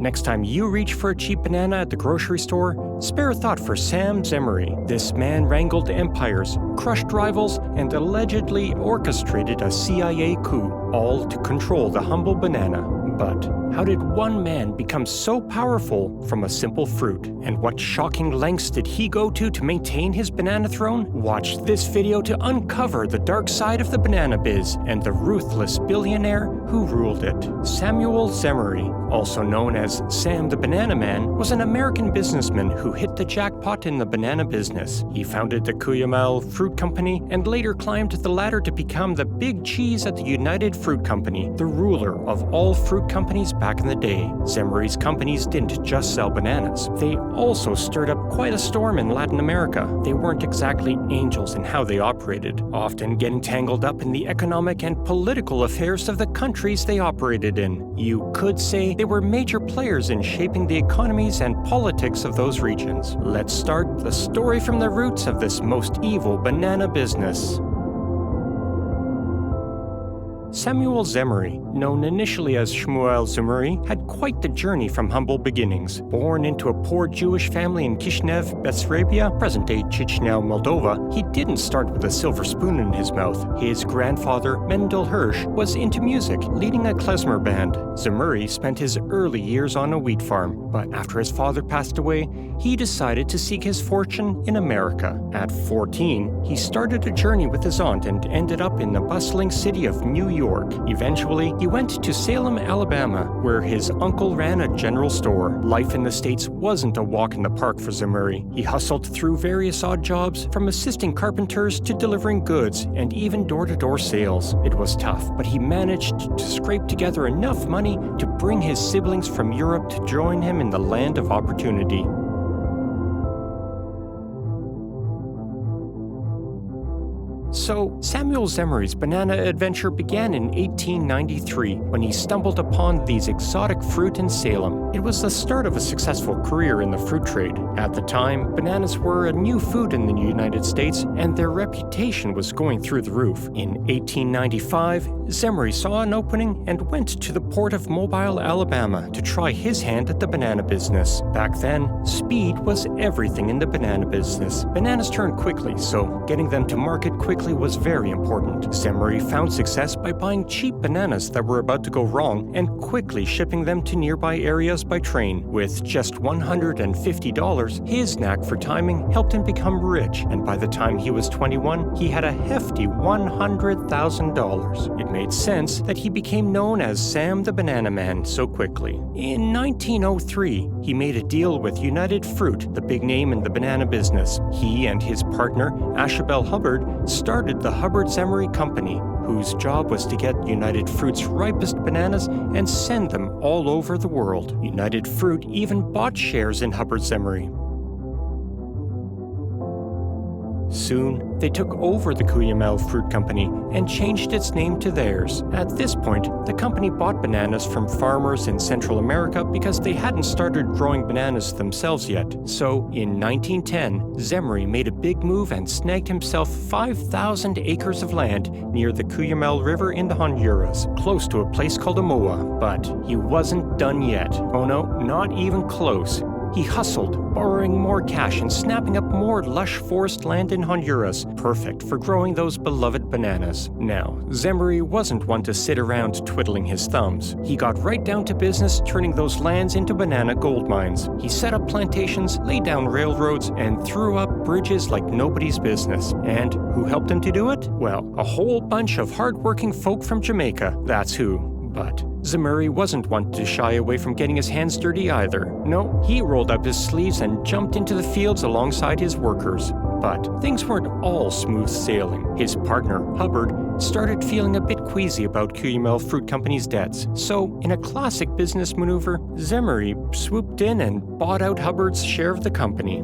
Next time you reach for a cheap banana at the grocery store, spare a thought for Sam Zemurray. This man wrangled empires, crushed rivals, and allegedly orchestrated a CIA coup, all to control the humble banana. But how did one man become so powerful from a simple fruit? And what shocking lengths did he go to maintain his banana throne? Watch this video to uncover the dark side of the banana biz and the ruthless billionaire who ruled it. Samuel Zemurray, also known as Sam the Banana Man, was an American businessman who hit the jackpot in the banana business. He founded the Cuyamel Fruit Company and later climbed the ladder to become the big cheese at the United Fruit Company, the ruler of all fruit companies back in the day. Zemurray's companies didn't just sell bananas. They also stirred up quite a storm in Latin America. They weren't exactly angels in how they operated, often getting tangled up in the economic and political affairs of the countries they operated in. You could say they were major players in shaping the economies and politics of those regions. Let's start the story from the roots of this most evil banana business. Samuel Zemurray, known initially as Shmuel Zemurray, had quite the journey from humble beginnings. Born into a poor Jewish family in Kishinev, Bessarabia, present-day Chechnya, Moldova, he didn't start with a silver spoon in his mouth. His grandfather, Mendel Hirsch, was into music, leading a klezmer band. Zemurray spent his early years on a wheat farm, but after his father passed away, he decided to seek his fortune in America. At 14, he started a journey with his aunt and ended up in the bustling city of New York. Eventually, he went to Salem, Alabama, where his uncle ran a general store. Life in the States wasn't a walk in the park for Zemurray. He hustled through various odd jobs, from assisting carpenters to delivering goods, and even door-to-door sales. It was tough, but he managed to scrape together enough money to bring his siblings from Europe to join him in the land of opportunity. So, Samuel Zemurray's banana adventure began in 1893 when he stumbled upon these exotic fruit in Salem. It was the start of a successful career in the fruit trade. At the time, bananas were a new food in the United States, and their reputation was going through the roof. In 1895, Zemurray saw an opening and went to the port of Mobile, Alabama to try his hand at the banana business. Back then, speed was everything in the banana business. Bananas turned quickly, so getting them to market quickly was very important. Zemurray found success by buying cheap bananas that were about to go wrong and quickly shipping them to nearby areas by train. With just $150, his knack for timing helped him become rich, and by the time he was 21, he had a hefty $100,000. It made sense that he became known as Sam the Banana Man so quickly. In 1903, he made a deal with United Fruit, the big name in the banana business. He and his partner, Ashabel Hubbard, started the Hubbard Zemurray Company, whose job was to get United Fruit's ripest bananas and send them all over the world. United Fruit even bought shares in Hubbard Zemurray. Soon, they took over the Cuyamel Fruit Company and changed its name to theirs. At this point, the company bought bananas from farmers in Central America because they hadn't started growing bananas themselves yet. So, in 1910, Zemurray made a big move and snagged himself 5,000 acres of land near the Cuyamel River in Honduras, close to a place called Omoa. But he wasn't done yet. Oh no, not even close. He hustled, borrowing more cash and snapping up more lush forest land in Honduras, perfect for growing those beloved bananas. Now, Zemurray wasn't one to sit around twiddling his thumbs. He got right down to business, turning those lands into banana gold mines. He set up plantations, laid down railroads, and threw up bridges like nobody's business. And who helped him to do it? Well, a whole bunch of hard-working folk from Jamaica, that's who. But Zemurray wasn't one to shy away from getting his hands dirty either. No, he rolled up his sleeves and jumped into the fields alongside his workers. But things weren't all smooth sailing. His partner, Hubbard, started feeling a bit queasy about Cuyamel Fruit Company's debts. So, in a classic business maneuver, Zemurray swooped in and bought out Hubbard's share of the company.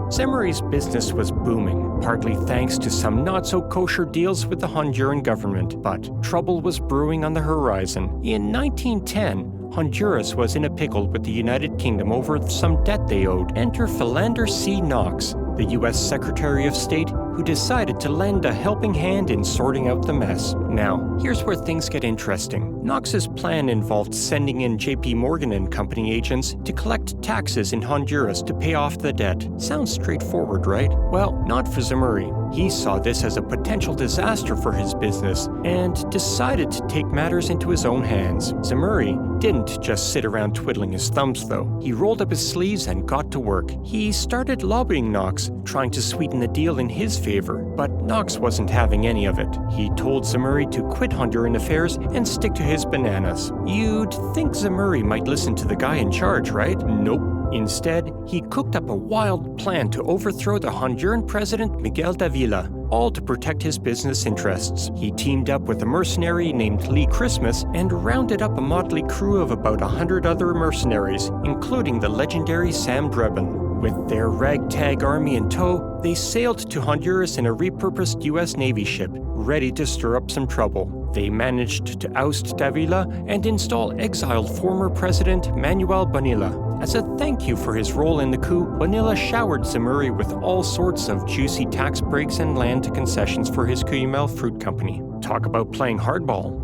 Zemurray's business was booming, partly thanks to some not-so-kosher deals with the Honduran government, but trouble was brewing on the horizon. In 1910, Honduras was in a pickle with the United Kingdom over some debt they owed. Enter Philander C. Knox, the U.S. Secretary of State, who decided to lend a helping hand in sorting out the mess. Now, here's where things get interesting. Knox's plan involved sending in J.P. Morgan and Company agents to collect taxes in Honduras to pay off the debt. Sounds straightforward, right? Well, not for Zemurray. He saw this as a potential disaster for his business and decided to take matters into his own hands. Zemurray didn't just sit around twiddling his thumbs, though. He rolled up his sleeves and got to work. He started lobbying Knox, trying to sweeten the deal in his favor, but Knox wasn't having any of it. He told Zemurray to quit Honduran affairs and stick to his bananas. You'd think Zemurray might listen to the guy in charge, right? Nope. Instead, he cooked up a wild plan to overthrow the Honduran president Miguel Davila, all to protect his business interests. He teamed up with a mercenary named Lee Christmas and rounded up a motley crew of about 100 other mercenaries, including the legendary Sam Zemurray. With their ragtag army in tow, they sailed to Honduras in a repurposed U.S. Navy ship, ready to stir up some trouble. They managed to oust Davila and install exiled former President Manuel Bonilla. As a thank you for his role in the coup, Bonilla showered Zemurray with all sorts of juicy tax breaks and land concessions for his Cuyamel Fruit Company. Talk about playing hardball.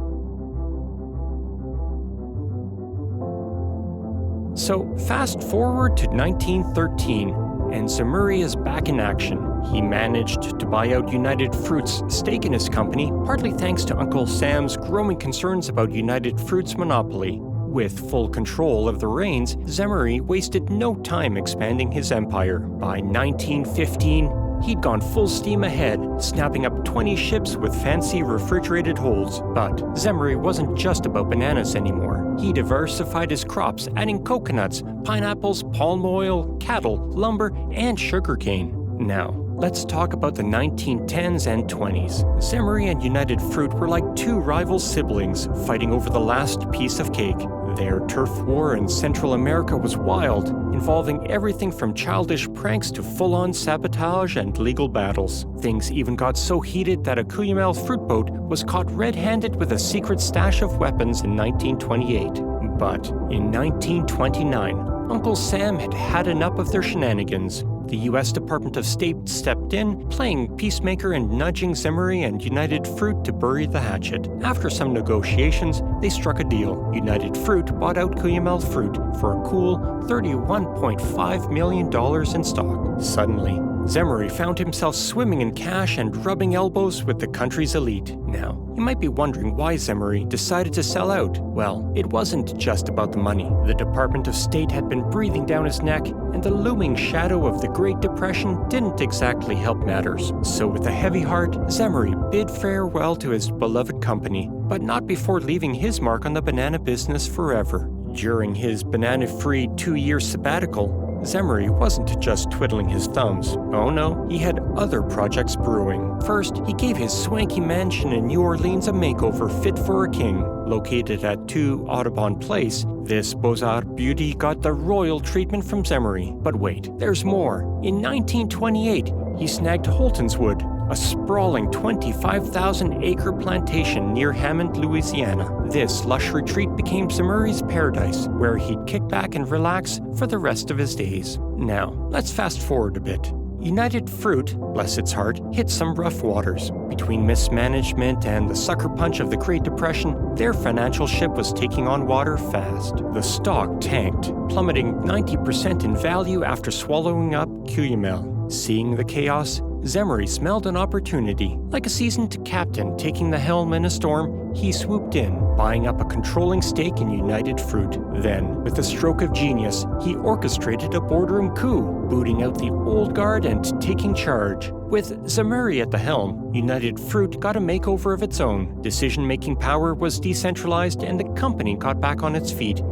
So, fast forward to 1913, and Zemurray is back in action. He managed to buy out United Fruit's stake in his company, partly thanks to Uncle Sam's growing concerns about United Fruit's monopoly. With full control of the reins, Zemurray wasted no time expanding his empire. By 1915, he'd gone full steam ahead, snapping up 20 ships with fancy refrigerated holds. But Zemurray wasn't just about bananas anymore. He diversified his crops, adding coconuts, pineapples, palm oil, cattle, lumber, and sugarcane. Now, let's talk about the 1910s and 20s. Zemurray and United Fruit were like two rival siblings fighting over the last piece of cake. Their turf war in Central America was wild, involving everything from childish pranks to full-on sabotage and legal battles. Things even got so heated that a Cuyamel fruit boat was caught red-handed with a secret stash of weapons in 1928. But in 1929, Uncle Sam had had enough of their shenanigans. The U.S. Department of State stepped in, playing peacemaker and nudging Zemurray and United Fruit to bury the hatchet. After some negotiations, they struck a deal. United Fruit bought out Cuyamel Fruit for a cool $31.5 million in stock. Suddenly, Zemurray found himself swimming in cash and rubbing elbows with the country's elite. Now, you might be wondering why Zemurray decided to sell out. Well, it wasn't just about the money. The Department of State had been breathing down his neck, and the looming shadow of the Great Depression didn't exactly help matters. So with a heavy heart, Zemurray bid farewell to his beloved company, but not before leaving his mark on the banana business forever. During his banana-free 2-year sabbatical, Zemurray wasn't just twiddling his thumbs. Oh no, he had other projects brewing. First, he gave his swanky mansion in New Orleans a makeover fit for a king. Located at 2 Audubon Place, this Beaux-Arts beauty got the royal treatment from Zemurray. But wait, there's more. In 1928, he snagged Holtonswood, a sprawling 25,000-acre plantation near Hammond, Louisiana. This lush retreat became Zemurray's paradise, where he'd kick back and relax for the rest of his days. Now, let's fast forward a bit. United Fruit, bless its heart, hit some rough waters. Between mismanagement and the sucker punch of the Great Depression, their financial ship was taking on water fast. The stock tanked, plummeting 90% in value after swallowing up Cuyamel. Seeing the chaos, Zemurray smelled an opportunity. Like a seasoned captain taking the helm in a storm, he swooped in, buying up a controlling stake in United Fruit. Then, with a stroke of genius, he orchestrated a boardroom coup, booting out the old guard and taking charge. With Zemurray at the helm, United Fruit got a makeover of its own. Decision-making power was decentralized and the company got back on its feet.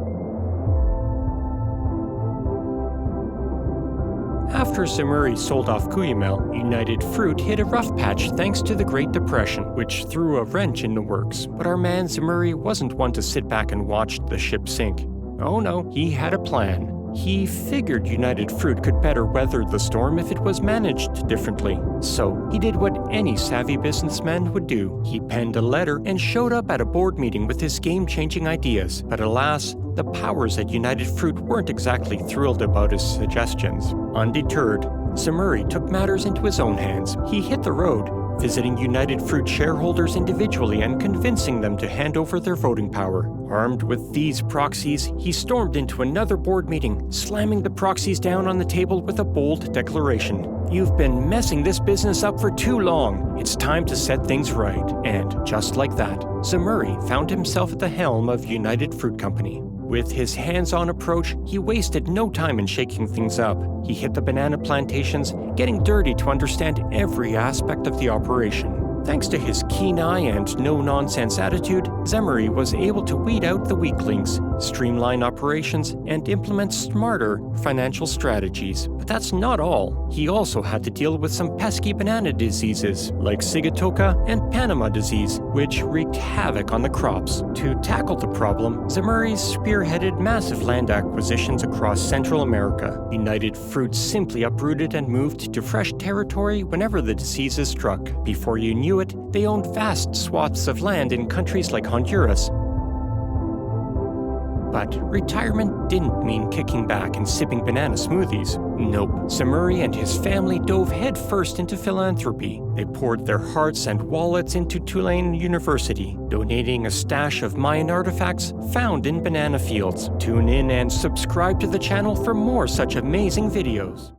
After Zemurray sold off Cuyamel, United Fruit hit a rough patch thanks to the Great Depression, which threw a wrench in the works. But our man Zemurray wasn't one to sit back and watch the ship sink. Oh no, he had a plan. He figured United Fruit could better weather the storm if it was managed differently. So he did what any savvy businessman would do. He penned a letter and showed up at a board meeting with his game-changing ideas. But alas, the powers at United Fruit weren't exactly thrilled about his suggestions. Undeterred, Zemurray took matters into his own hands. He hit the road, visiting United Fruit shareholders individually and convincing them to hand over their voting power. Armed with these proxies, he stormed into another board meeting, slamming the proxies down on the table with a bold declaration. "You've been messing this business up for too long. It's time to set things right." And just like that, Zemurray found himself at the helm of United Fruit Company. With his hands-on approach, he wasted no time in shaking things up. He hit the banana plantations, getting dirty to understand every aspect of the operation. Thanks to his keen eye and no-nonsense attitude, Zemurray was able to weed out the weaklings, streamline operations, and implement smarter financial strategies. But that's not all. He also had to deal with some pesky banana diseases, like Sigatoka and Panama disease, which wreaked havoc on the crops. To tackle the problem, Zemurray spearheaded massive land acquisitions across Central America. United Fruit simply uprooted and moved to fresh territory whenever the diseases struck. Before you knew it, they owned vast swaths of land in countries like Honduras. But retirement didn't mean kicking back and sipping banana smoothies. Nope. Zemurray and his family dove headfirst into philanthropy. They poured their hearts and wallets into Tulane University, donating a stash of Mayan artifacts found in banana fields. Tune in and subscribe to the channel for more such amazing videos.